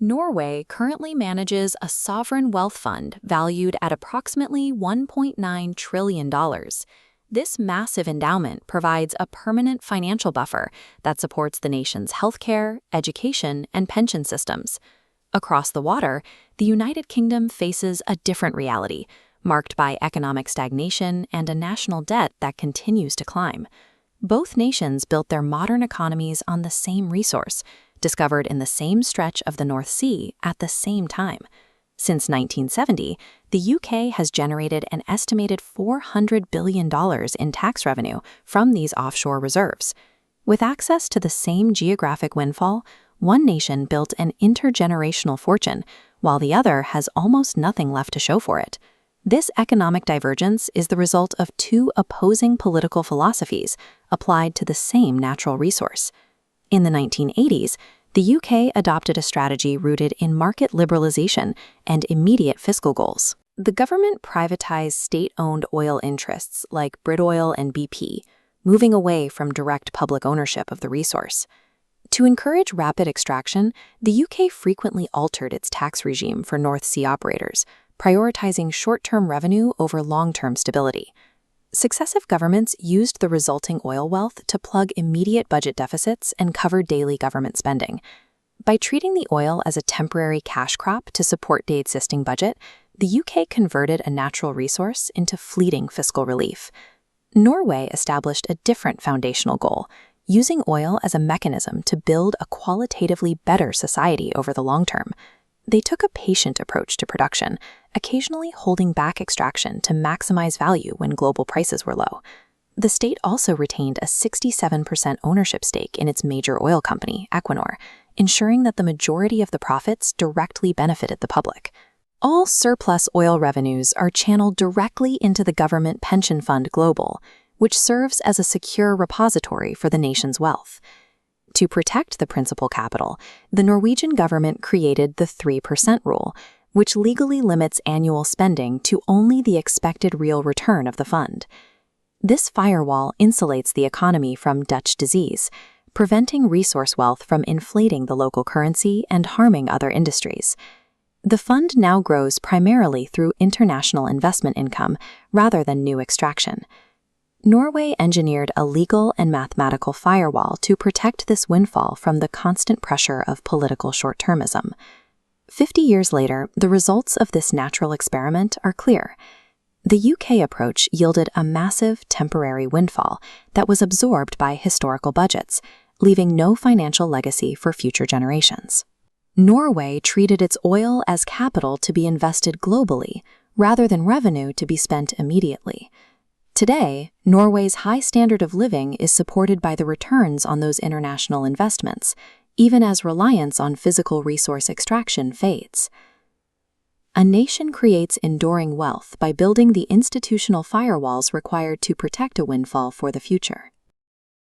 Norway currently manages a sovereign wealth fund valued at approximately $1.9 trillion. This massive endowment provides a permanent financial buffer that supports the nation's healthcare, education, and pension systems. Across the water, the United Kingdom faces a different reality, marked by economic stagnation and a national debt that continues to climb. Both nations built their modern economies on the same resource, discovered in the same stretch of the North Sea at the same time. Since 1970, the UK has generated an estimated $400 billion in tax revenue from these offshore reserves. With access to the same geographic windfall, one nation built an intergenerational fortune, while the other has almost nothing left to show for it. This economic divergence is the result of two opposing political philosophies applied to the same natural resource. In the 1980s, the UK adopted a strategy rooted in market liberalization and immediate fiscal goals. The government privatized state-owned oil interests like Britoil and BP, moving away from direct public ownership of the resource. To encourage rapid extraction, the UK frequently altered its tax regime for North Sea operators, prioritizing short-term revenue over long-term stability. Successive governments used the resulting oil wealth to plug immediate budget deficits and cover daily government spending. By treating the oil as a temporary cash crop to support the existing budget, the UK converted a natural resource into fleeting fiscal relief. Norway established a different foundational goal, using oil as a mechanism to build a qualitatively better society over the long term. They took a patient approach to production, occasionally holding back extraction to maximize value when global prices were low. The state also retained a 67% ownership stake in its major oil company, Equinor, ensuring that the majority of the profits directly benefited the public. All surplus oil revenues are channeled directly into the government pension fund Global, which serves as a secure repository for the nation's wealth. To protect the principal capital, the Norwegian government created the 3% rule, which legally limits annual spending to only the expected real return of the fund. This firewall insulates the economy from Dutch disease, preventing resource wealth from inflating the local currency and harming other industries. The fund now grows primarily through international investment income rather than new extraction. Norway engineered a legal and mathematical firewall to protect this windfall from the constant pressure of political short-termism. 50 years later, the results of this natural experiment are clear. The UK approach yielded a massive temporary windfall that was absorbed by historical budgets, leaving no financial legacy for future generations. Norway treated its oil as capital to be invested globally, rather than revenue to be spent immediately. Today, Norway's high standard of living is supported by the returns on those international investments, even as reliance on physical resource extraction fades. A nation creates enduring wealth by building the institutional firewalls required to protect a windfall for the future.